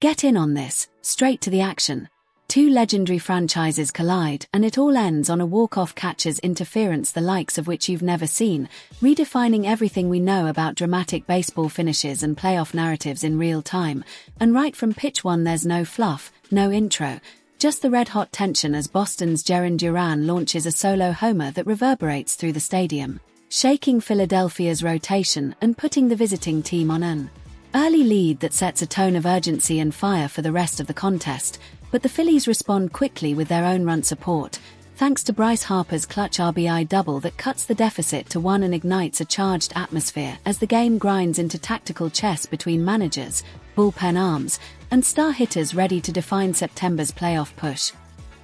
Get in on this, straight to the action. Two legendary franchises collide, and it all ends on a walk-off catcher's interference the likes of which you've never seen, redefining everything we know about dramatic baseball finishes and playoff narratives in real time. And right from pitch one there's no fluff, no intro, just the red-hot tension as Boston's Jarren Duran launches a solo homer that reverberates through the stadium, shaking Philadelphia's rotation and putting the visiting team on an early lead that sets a tone of urgency and fire for the rest of the contest. But the Phillies respond quickly with their own run support, thanks to Bryce Harper's clutch RBI double that cuts the deficit to 1 and ignites a charged atmosphere as the game grinds into tactical chess between managers, bullpen arms, and star hitters ready to define September's playoff push.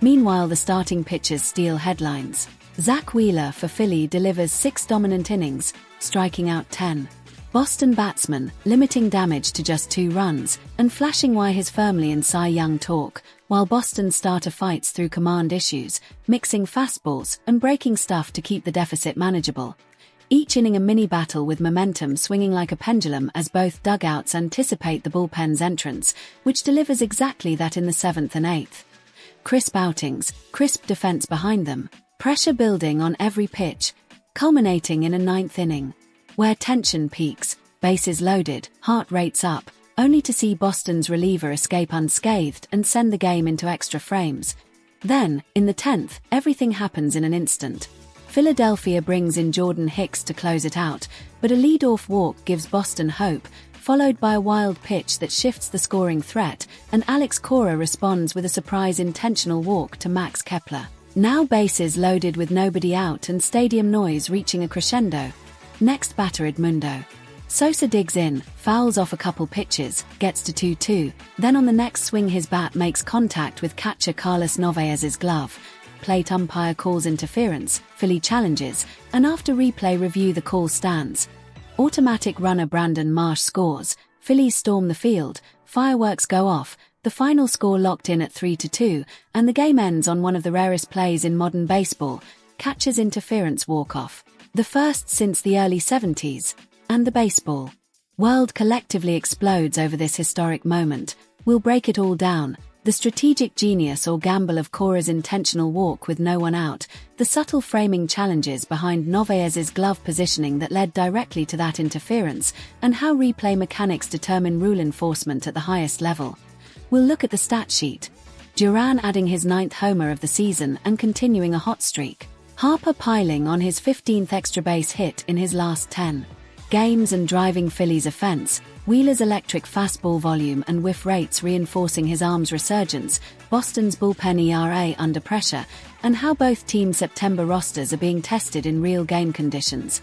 Meanwhile, the starting pitchers steal headlines. Zack Wheeler for Philly delivers 6 dominant innings, striking out 10. Boston batsman, limiting damage to just 2 runs, and flashing why he's firmly in Cy Young talk, while Boston starter fights through command issues, mixing fastballs and breaking stuff to keep the deficit manageable. Each inning a mini-battle with momentum swinging like a pendulum as both dugouts anticipate the bullpen's entrance, which delivers exactly that in the 7th and 8th. Crisp outings, crisp defense behind them, pressure building on every pitch, culminating in a 9th inning, where tension peaks, bases loaded, heart rates up, only to see Boston's reliever escape unscathed and send the game into extra frames. Then, in the 10th, everything happens in an instant. Philadelphia brings in Jordan Hicks to close it out, but a lead-off walk gives Boston hope, followed by a wild pitch that shifts the scoring threat, and Alex Cora responds with a surprise intentional walk to Max Kepler. Now bases loaded with nobody out and stadium noise reaching a crescendo. Next batter Edmundo Sosa digs in, fouls off a couple pitches, gets to 2-2, then on the next swing his bat makes contact with catcher Carlos Narvaez's glove. Plate umpire calls interference, Philly challenges, and after replay review the call stands. Automatic runner Brandon Marsh scores, Phillies storm the field, fireworks go off, the final score locked in at 3-2, and the game ends on one of the rarest plays in modern baseball, catcher's interference walk-off. The first since the early 70s. And the baseball world collectively explodes over this historic moment. We'll break it all down. The strategic genius or gamble of Cora's intentional walk with no one out, the subtle framing challenges behind Narvaez's glove positioning that led directly to that interference, and how replay mechanics determine rule enforcement at the highest level. We'll look at the stat sheet. Duran adding his 9th homer of the season and continuing a hot streak. Harper piling on his 15th extra base hit in his last 10 games and driving Phillies' offense, Wheeler's electric fastball volume and whiff rates reinforcing his arm's resurgence, Boston's bullpen ERA under pressure, and how both teams' September rosters are being tested in real game conditions.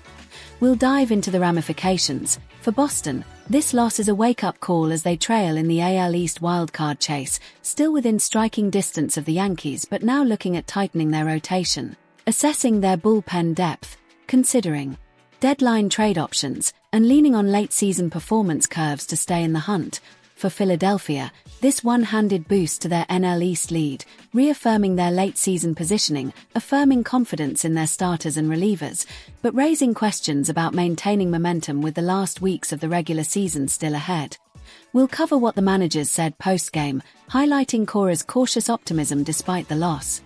We'll dive into the ramifications. For Boston, this loss is a wake-up call as they trail in the AL East wildcard chase, still within striking distance of the Yankees but now looking at tightening their rotation, assessing their bullpen depth, considering deadline trade options, and leaning on late-season performance curves to stay in the hunt. For Philadelphia, this one-handed boost to their NL East lead, reaffirming their late-season positioning, affirming confidence in their starters and relievers, but raising questions about maintaining momentum with the last weeks of the regular season still ahead. We'll cover what the managers said post-game, highlighting Cora's cautious optimism despite the loss.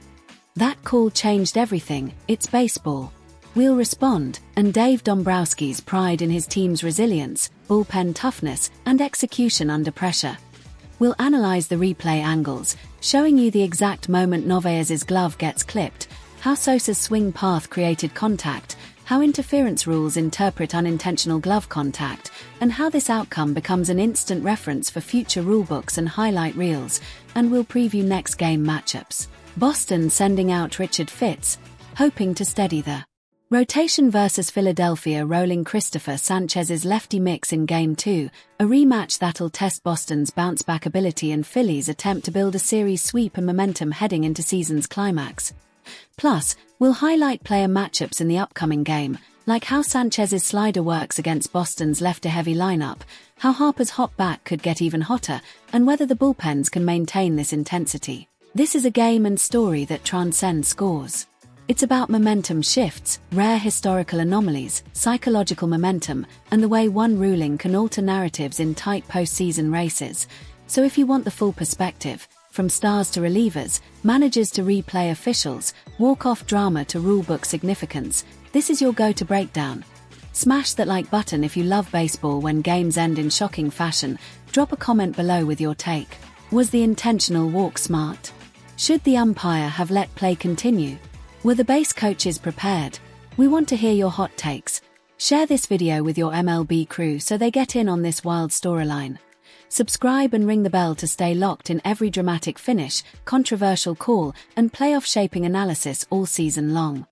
That call changed everything, it's baseball. We'll respond, and Dave Dombrowski's pride in his team's resilience, bullpen toughness, and execution under pressure. We'll analyze the replay angles, showing you the exact moment Narvaez's glove gets clipped, how Sosa's swing path created contact, how interference rules interpret unintentional glove contact, and how this outcome becomes an instant reference for future rulebooks and highlight reels, and we'll preview next game matchups. Boston sending out Richard Fitts, hoping to steady the rotation versus Philadelphia rolling Christopher Sanchez's lefty mix in Game 2, a rematch that'll test Boston's bounce-back ability and Phillies' attempt to build a series sweep and momentum heading into season's climax. Plus, we'll highlight player matchups in the upcoming game, like how Sanchez's slider works against Boston's lefty-heavy lineup, how Harper's hot bat could get even hotter, and whether the bullpens can maintain this intensity. This is a game and story that transcends scores. It's about momentum shifts, rare historical anomalies, psychological momentum, and the way one ruling can alter narratives in tight postseason races. So if you want the full perspective, from stars to relievers, managers to replay officials, walk-off drama to rulebook significance, this is your go-to breakdown. Smash that like button if you love baseball when games end in shocking fashion. Drop a comment below with your take. Was the intentional walk smart? Should the umpire have let play continue? Were the base coaches prepared? We want to hear your hot takes. Share this video with your MLB crew so they get in on this wild storyline. Subscribe and ring the bell to stay locked in every dramatic finish, controversial call, and playoff shaping analysis all season long.